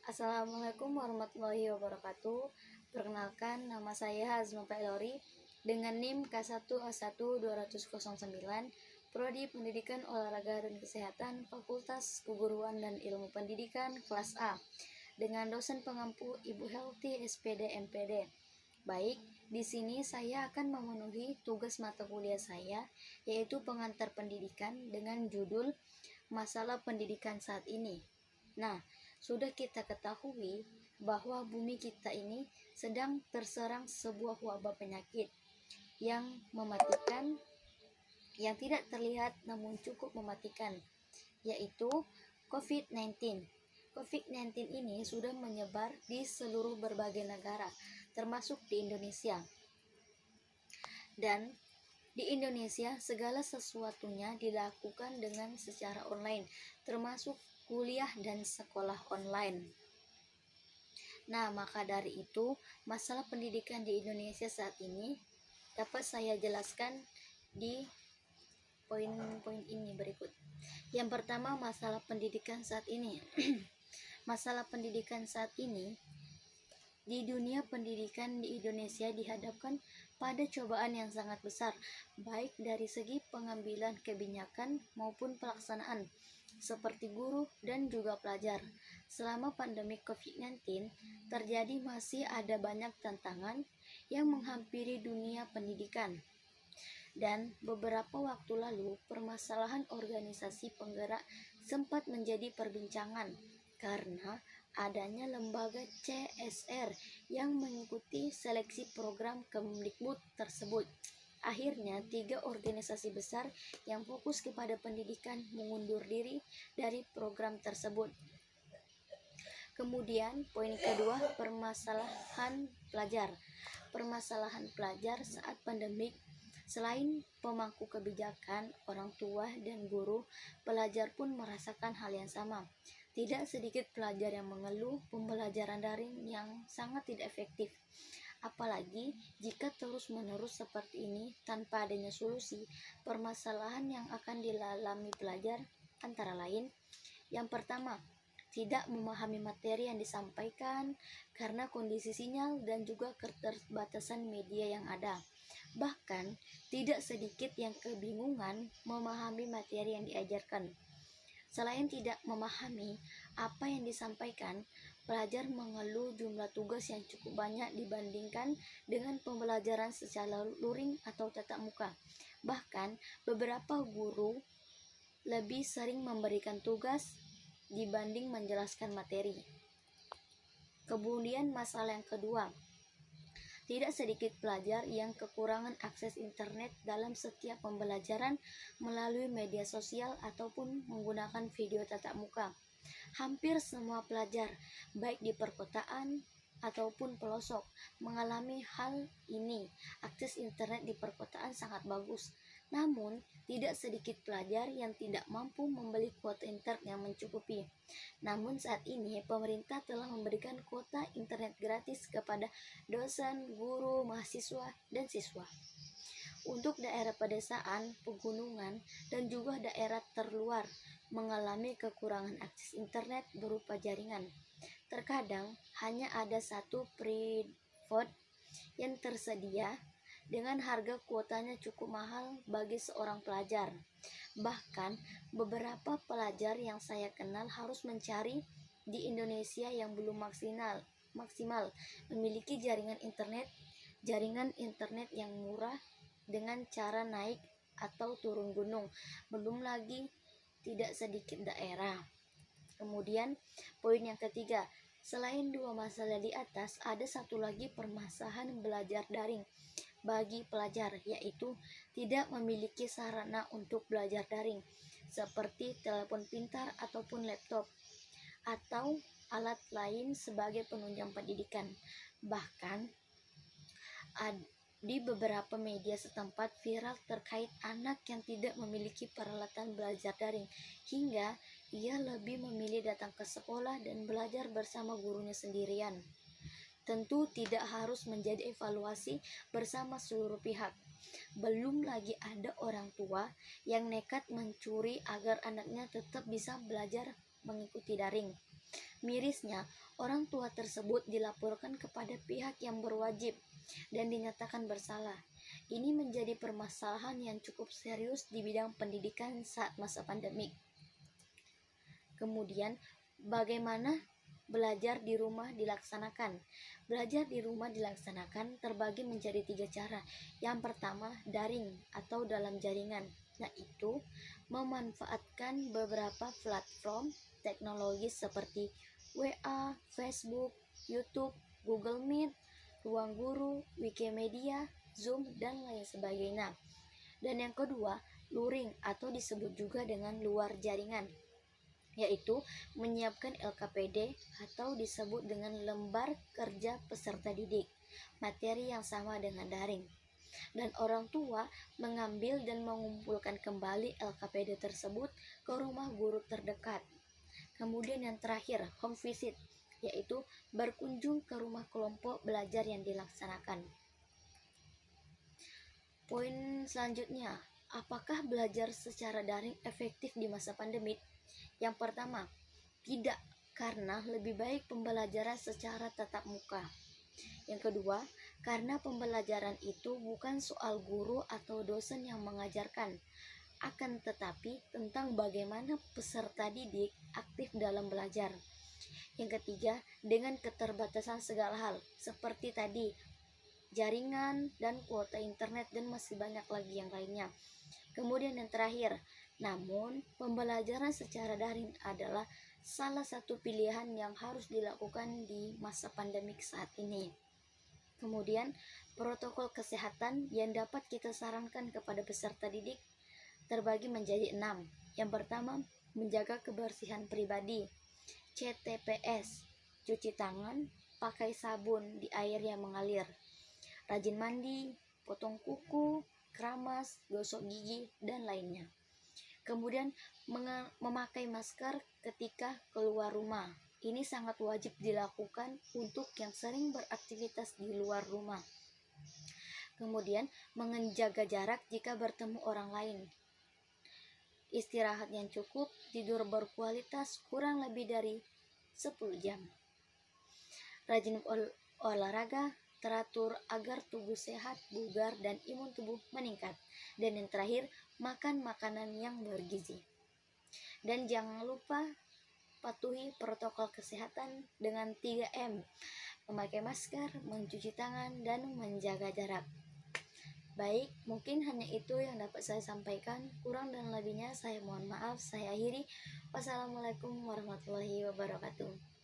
Assalamualaikum warahmatullahi wabarakatuh. Perkenalkan, nama saya Azma Pailori dengan NIM K1A1-20009, Prodi Pendidikan Olahraga dan Kesehatan, Fakultas Keguruan dan Ilmu Pendidikan kelas A, dengan dosen pengampu Ibu Helti SPD MPD. Baik, di sini saya akan memenuhi tugas mata kuliah saya, yaitu pengantar pendidikan dengan judul Masalah Pendidikan Saat Ini. Nah, sudah kita ketahui bahwa bumi kita ini sedang terserang sebuah wabah penyakit yang mematikan, yang tidak terlihat namun cukup mematikan, yaitu COVID-19. COVID-19 ini sudah menyebar di seluruh berbagai negara, termasuk di Indonesia. Dan di Indonesia segala sesuatunya dilakukan dengan secara online, termasuk kuliah dan sekolah online. Nah, maka dari itu, masalah pendidikan di Indonesia saat ini dapat saya jelaskan di poin-poin ini berikut. Yang pertama, masalah pendidikan saat ini. Masalah pendidikan saat ini di dunia pendidikan di Indonesia dihadapkan pada cobaan yang sangat besar, baik dari segi pengambilan kebijakan maupun pelaksanaan, seperti guru dan juga pelajar. Selama pandemi COVID-19 terjadi, masih ada banyak tantangan yang menghampiri dunia pendidikan. Dan beberapa waktu lalu, permasalahan organisasi penggerak sempat menjadi perbincangan karena adanya lembaga CSR yang mengikuti seleksi program Kemdikbud tersebut. Akhirnya, 3 organisasi besar yang fokus kepada pendidikan mengundur diri dari program tersebut. Kemudian, poin kedua, permasalahan pelajar. Permasalahan pelajar saat pandemik. Selain pemangku kebijakan, orang tua, dan guru, pelajar pun merasakan hal yang sama. Tidak sedikit pelajar yang mengeluh pembelajaran daring yang sangat tidak efektif. Apalagi jika terus-menerus seperti ini tanpa adanya solusi, permasalahan yang akan dialami pelajar antara lain, yang pertama, tidak memahami materi yang disampaikan karena kondisi sinyal dan juga keterbatasan media yang ada. Bahkan, tidak sedikit yang kebingungan memahami materi yang diajarkan. Selain tidak memahami apa yang disampaikan, pelajar mengeluh jumlah tugas yang cukup banyak dibandingkan dengan pembelajaran secara luring atau tatap muka. Bahkan, beberapa guru lebih sering memberikan tugas dibanding menjelaskan materi. Kemudian masalah yang kedua, tidak sedikit pelajar yang kekurangan akses internet dalam setiap pembelajaran melalui media sosial ataupun menggunakan video tatap muka. Hampir semua pelajar, baik di perkotaan ataupun pelosok, mengalami hal ini. Akses internet di perkotaan sangat bagus, namun tidak sedikit pelajar yang tidak mampu membeli kuota internet yang mencukupi. Namun saat ini pemerintah telah memberikan kuota internet gratis kepada dosen, guru, mahasiswa, dan siswa. Untuk daerah pedesaan, pegunungan, dan juga daerah terluar mengalami kekurangan akses internet berupa jaringan. Terkadang hanya ada satu prepaid yang tersedia dengan harga kuotanya cukup mahal bagi seorang pelajar. Bahkan Beberapa pelajar yang saya kenal harus mencari di Indonesia yang belum maksimal memiliki jaringan internet yang murah dengan cara naik atau turun gunung. Belum lagi tidak sedikit daerah. Kemudian poin yang ketiga, selain 2 masalah di atas, ada satu lagi permasalahan belajar daring bagi pelajar, yaitu tidak memiliki sarana untuk belajar daring seperti telepon pintar ataupun laptop atau alat lain sebagai penunjang pendidikan. Bahkan di beberapa media setempat viral terkait anak yang tidak memiliki peralatan belajar daring, hingga ia lebih memilih datang ke sekolah dan belajar bersama gurunya sendirian. Tentu tidak harus menjadi evaluasi bersama seluruh pihak. Belum lagi ada orang tua yang nekat mencuri agar anaknya tetap bisa belajar mengikuti daring. Mirisnya, orang tua tersebut dilaporkan kepada pihak yang berwajib dan dinyatakan bersalah. Ini menjadi permasalahan yang cukup serius di bidang pendidikan saat masa pandemik. Kemudian, bagaimana belajar di rumah dilaksanakan? Belajar di rumah dilaksanakan terbagi menjadi 3 cara. Yang pertama, daring atau dalam jaringan, yaitu memanfaatkan beberapa platform teknologi seperti WA, Facebook, YouTube, Google Meet, Ruang Guru, Wikimedia, Zoom, dan lain sebagainya. Dan yang kedua, luring atau disebut juga dengan luar jaringan, yaitu menyiapkan LKPD atau disebut dengan lembar kerja peserta didik, materi yang sama dengan daring. Dan orang tua mengambil dan mengumpulkan kembali LKPD tersebut ke rumah guru terdekat. Kemudian yang terakhir, home visit, yaitu berkunjung ke rumah kelompok belajar yang dilaksanakan. Poin selanjutnya, apakah belajar secara daring efektif di masa pandemi? Yang pertama, tidak, karena lebih baik pembelajaran secara tatap muka. Yang kedua, karena pembelajaran itu bukan soal guru atau dosen yang mengajarkan, akan tetapi tentang bagaimana peserta didik aktif dalam belajar. Yang ketiga, dengan keterbatasan segala hal, seperti tadi, jaringan dan kuota internet dan masih banyak lagi yang lainnya. Kemudian yang terakhir, namun pembelajaran secara daring adalah salah satu pilihan yang harus dilakukan di masa pandemik saat ini. Kemudian, protokol kesehatan yang dapat kita sarankan kepada peserta didik terbagi menjadi 6. Yang pertama, menjaga kebersihan pribadi, CTPS, cuci tangan, pakai sabun di air yang mengalir, rajin mandi, potong kuku, keramas, gosok gigi, dan lainnya. Kemudian memakai masker ketika keluar rumah. Ini sangat wajib dilakukan untuk yang sering beraktivitas di luar rumah. Kemudian menjaga jarak jika bertemu orang lain. Istirahat yang cukup, tidur berkualitas kurang lebih dari 10 jam. Rajin olahraga teratur agar tubuh sehat, bugar, dan imun tubuh meningkat. Dan yang terakhir, makan makanan yang bergizi. Dan jangan lupa patuhi protokol kesehatan dengan 3M, memakai masker, mencuci tangan, dan menjaga jarak. Baik, mungkin hanya itu yang dapat saya sampaikan. Kurang dan lebihnya saya mohon maaf. Saya akhiri. Wassalamualaikum warahmatullahi wabarakatuh.